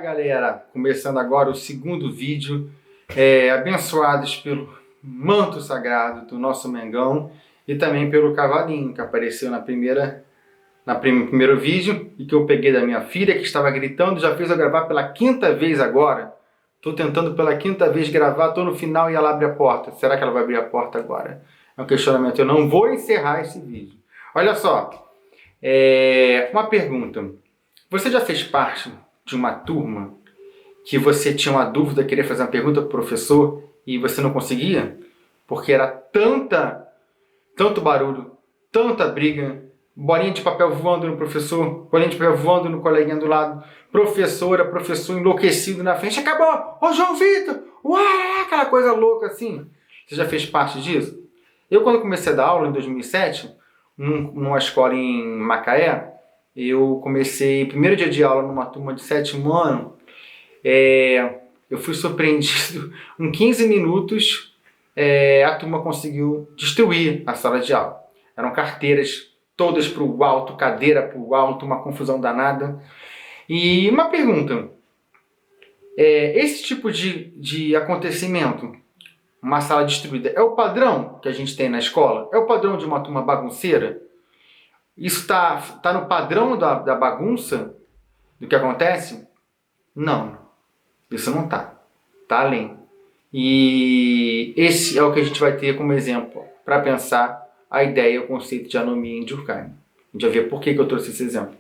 Galera, começando agora o segundo vídeo, abençoados pelo manto sagrado do nosso Mengão e também pelo cavalinho que apareceu no primeiro vídeo e que eu peguei da minha filha, que estava gritando. Já fez eu gravar pela quinta vez agora. Estou tentando pela quinta vez gravar, estou no final e ela abre a porta. Será que ela vai abrir a porta agora? É um questionamento. Eu não vou encerrar esse vídeo. Olha só, uma pergunta. Você já fez parte de uma turma que você tinha uma dúvida, queria fazer uma pergunta para o professor e você não conseguia? Porque era tanto barulho, tanta briga, bolinha de papel voando no professor, bolinha de papel voando no coleguinha do lado, professor enlouquecido na frente, acabou, ô João Vitor, ué, aquela coisa louca assim. Você já fez parte disso? Eu, quando comecei a dar aula em 2007, numa escola em Macaé, eu comecei, primeiro dia de aula numa turma de 7º ano, eu fui surpreendido, em 15 minutos a turma conseguiu destruir a sala de aula. Eram carteiras todas para o alto, cadeira para o alto, uma confusão danada. E uma pergunta, esse tipo de acontecimento, uma sala destruída, é o padrão que a gente tem na escola? É o padrão de uma turma bagunceira? Isso está no padrão da bagunça do que acontece? Não, isso não está. Está além. E esse é o que a gente vai ter como exemplo para pensar a ideia, o conceito de anomia em Durkheim. A gente vai ver por que eu trouxe esse exemplo.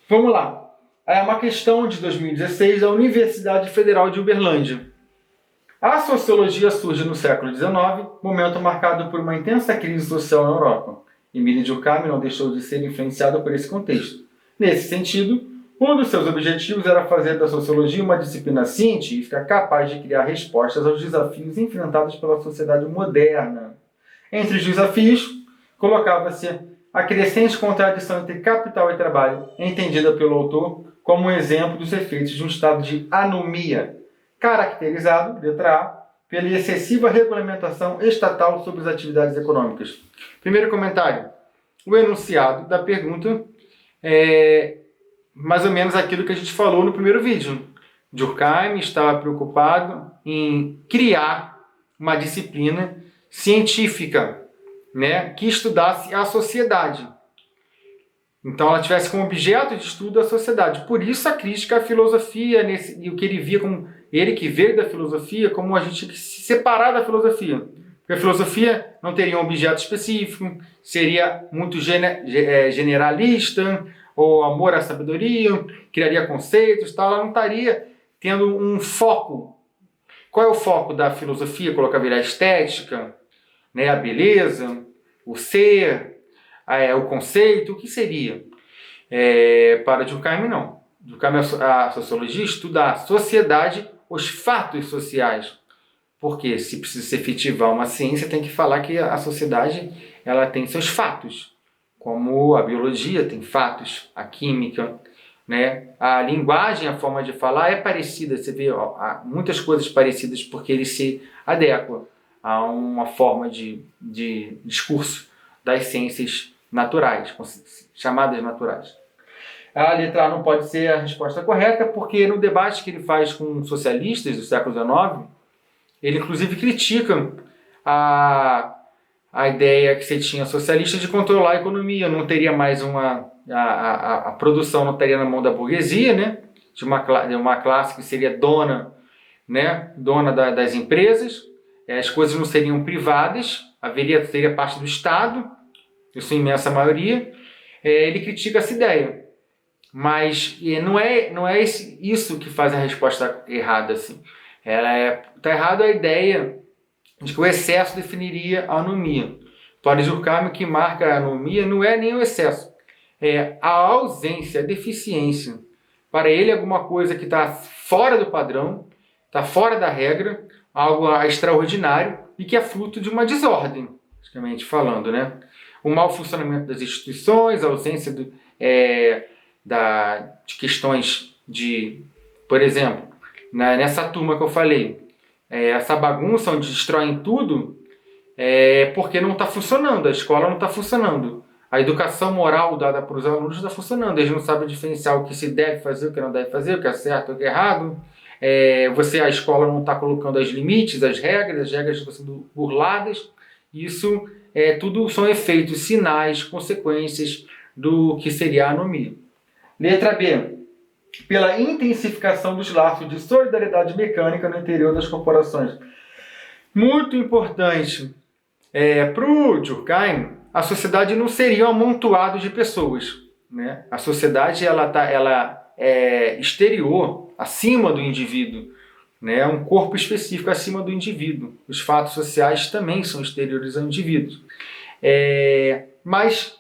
Vamos lá. É uma questão de 2016 da Universidade Federal de Uberlândia. A sociologia surge no século XIX, momento marcado por uma intensa crise social na Europa. Emile Durkheim não deixou de ser influenciado por esse contexto. Nesse sentido, um dos seus objetivos era fazer da sociologia uma disciplina científica capaz de criar respostas aos desafios enfrentados pela sociedade moderna. Entre os desafios, colocava-se a crescente contradição entre capital e trabalho, entendida pelo autor como um exemplo dos efeitos de um estado de anomia, caracterizado, letra A, pela excessiva regulamentação estatal sobre as atividades econômicas. Primeiro comentário. O enunciado da pergunta é mais ou menos aquilo que a gente falou no primeiro vídeo. Durkheim estava preocupado em criar uma disciplina científica, que estudasse a sociedade. Então ela tivesse como objeto de estudo a sociedade. Por isso a crítica à filosofia, e o que ele via como ele que veio da filosofia, como a gente tinha que se separar da filosofia. Porque a filosofia não teria um objeto específico, seria muito generalista, ou amor à sabedoria, criaria conceitos, tal. Ela não estaria tendo um foco. Qual é o foco da filosofia? Colocar a estética, a beleza, o ser, o conceito, o que seria? Para Durkheim, não. Durkheim, a sociologia estuda a sociedade, os fatos sociais. Porque se precisa se efetivar uma ciência, tem que falar que a sociedade ela tem seus fatos. Como a biologia tem fatos, a química, a linguagem, a forma de falar é parecida. Você vê há muitas coisas parecidas porque ele se adequa a uma forma de discurso das ciências naturais, chamadas naturais. A letra A não pode ser a resposta correta, porque no debate que ele faz com socialistas do século XIX, ele inclusive critica a ideia que você tinha socialista de controlar a economia. Não teria mais a produção não estaria na mão da burguesia, de uma classe que seria dona das empresas, as coisas não seriam privadas, seria parte do Estado, em sua imensa maioria. Ele critica essa ideia. Mas não é isso que faz a resposta errada. Assim. Está errada a ideia de que o excesso definiria a anomia. Para Durkheim, o que marca a anomia não é nem o excesso, é a ausência, a deficiência. Para ele, alguma coisa que está fora do padrão, está fora da regra, algo extraordinário e que é fruto de uma desordem, basicamente falando. O mau funcionamento das instituições, a ausência de questões de, por exemplo, nessa turma que eu falei, essa bagunça onde destroem tudo, porque não está funcionando, a escola não está funcionando. a educação moral dada para os alunos está funcionando. Eles não sabem diferenciar o que se deve fazer, o que não deve fazer, o que é certo, o que é errado. A escola não está colocando os limites, as regras estão sendo burladas. Isso tudo são efeitos, sinais, consequências do que seria a anomia. Letra B. Pela intensificação dos laços de solidariedade mecânica no interior das corporações. Muito importante. Para o Durkheim, a sociedade não seria um amontoado de pessoas, né? A sociedade ela é exterior, acima do indivíduo, né? É um corpo específico acima do indivíduo. Os fatos sociais também são exteriores ao indivíduo. Mas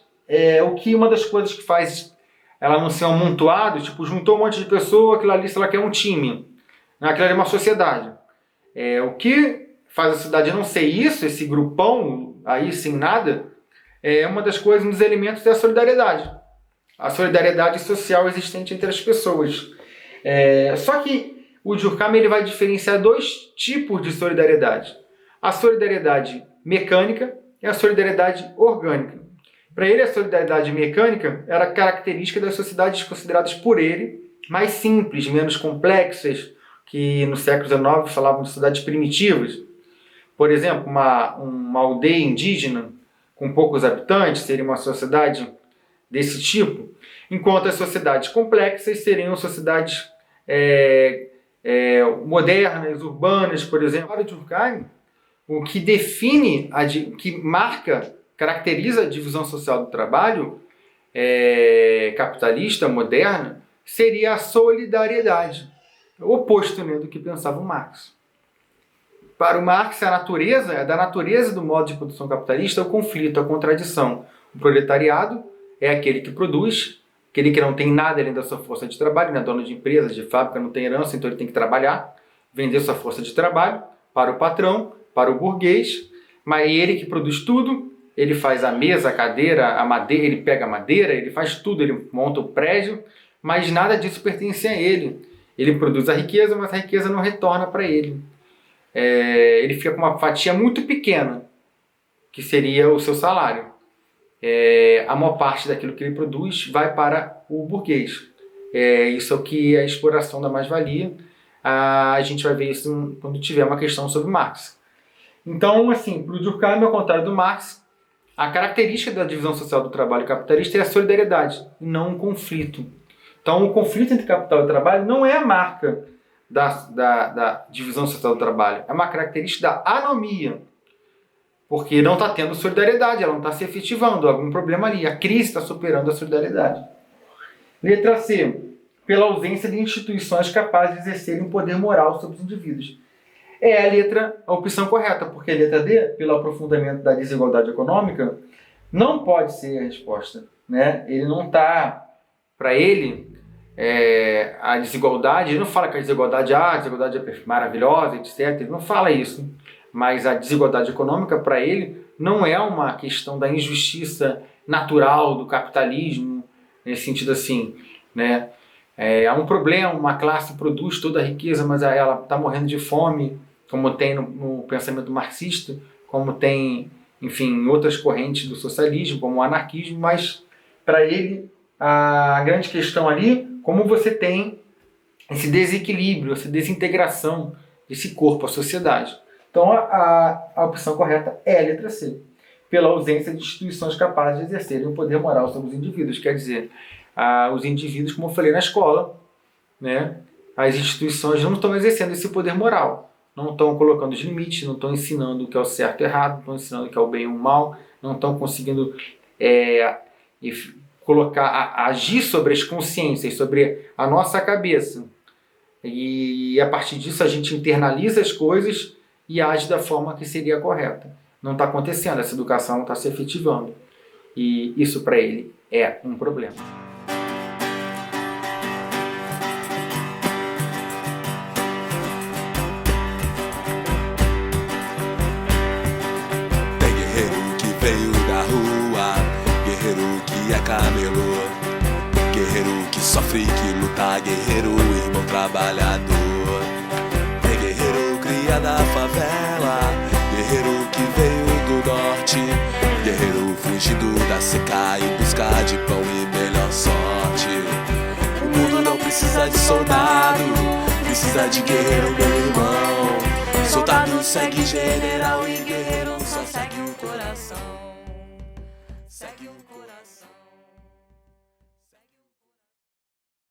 uma das coisas que faz ela não ser um amontoado, tipo, juntou um monte de pessoas, aquilo ali, se ela quer um time, né? Aquilo ali é uma sociedade. O que faz a sociedade não ser isso, esse grupão aí sem nada, uma das coisas, um dos elementos é a solidariedade. A solidariedade social existente entre as pessoas. Só que o Durkheim ele vai diferenciar dois tipos de solidariedade. A solidariedade mecânica e a solidariedade orgânica. Para ele, a solidariedade mecânica era característica das sociedades consideradas por ele mais simples, menos complexas, que no século XIX falavam de sociedades primitivas. Por exemplo, uma aldeia indígena com poucos habitantes seria uma sociedade desse tipo, enquanto as sociedades complexas seriam sociedades modernas, urbanas, por exemplo. Para Durkheim, o que define, caracteriza a divisão social do trabalho capitalista, moderna, seria a solidariedade, o oposto, né, do que pensava o Marx. Para o Marx, da natureza do modo de produção capitalista o conflito, a contradição. O proletariado é aquele que produz, aquele que não tem nada além da sua força de trabalho, né? Dono de empresa, de fábrica, não tem herança, então ele tem que trabalhar, vender sua força de trabalho para o patrão, para o burguês, mas ele que produz tudo, ele faz a mesa, a cadeira, a madeira, ele pega a madeira, ele faz tudo, ele monta o prédio, mas nada disso pertence a ele. Ele produz a riqueza, mas a riqueza não retorna para ele. Ele fica com uma fatia muito pequena, que seria o seu salário. A maior parte daquilo que ele produz vai para o burguês. Isso é o que é a exploração da mais-valia. A gente vai ver isso quando tiver uma questão sobre Marx. Então, assim, para o Durkheim, ao contrário do Marx, a característica da divisão social do trabalho capitalista é a solidariedade, e não um conflito. Então, o conflito entre capital e trabalho não é a marca da divisão social do trabalho, é uma característica da anomia, porque não está tendo solidariedade, ela não está se efetivando, algum problema ali, a crise está superando a solidariedade. Letra C, pela ausência de instituições capazes de exercerem um poder moral sobre os indivíduos. A opção correta, porque a letra D, pelo aprofundamento da desigualdade econômica, não pode ser a resposta, né? Ele não está, para ele, a desigualdade, ele não fala que a desigualdade é maravilhosa, etc. Ele não fala isso. Mas a desigualdade econômica, para ele, não é uma questão da injustiça natural do capitalismo, nesse sentido assim, né? Há um problema, uma classe produz toda a riqueza, mas ela está morrendo de fome, como tem no pensamento marxista, como tem, enfim, em outras correntes do socialismo, como o anarquismo, mas para ele a grande questão ali, como você tem esse desequilíbrio, essa desintegração desse corpo, a sociedade. Então a opção correta é a letra C, pela ausência de instituições capazes de exercerem o poder moral sobre os indivíduos. Quer dizer, os indivíduos, como eu falei na escola, né, as instituições não estão exercendo esse poder moral, não estão colocando os limites, não estão ensinando o que é o certo e o errado, não estão ensinando o que é o bem e o mal, não estão conseguindo agir sobre as consciências, sobre a nossa cabeça. E a partir disso a gente internaliza as coisas e age da forma que seria correta. Não está acontecendo, essa educação não está se efetivando. E isso para ele é um problema. Tem guerreiro que veio da rua, guerreiro que é camelô, guerreiro que sofre, que luta, guerreiro, irmão trabalhador. Tem guerreiro cria da favela, guerreiro que veio do norte, guerreiro fugindo da seca em busca de pão e melhor sorte. O mundo não precisa de soldado, precisa de guerreiro, meu irmão. Soldado segue general e guerreiro só segue o coração. Segue o coração.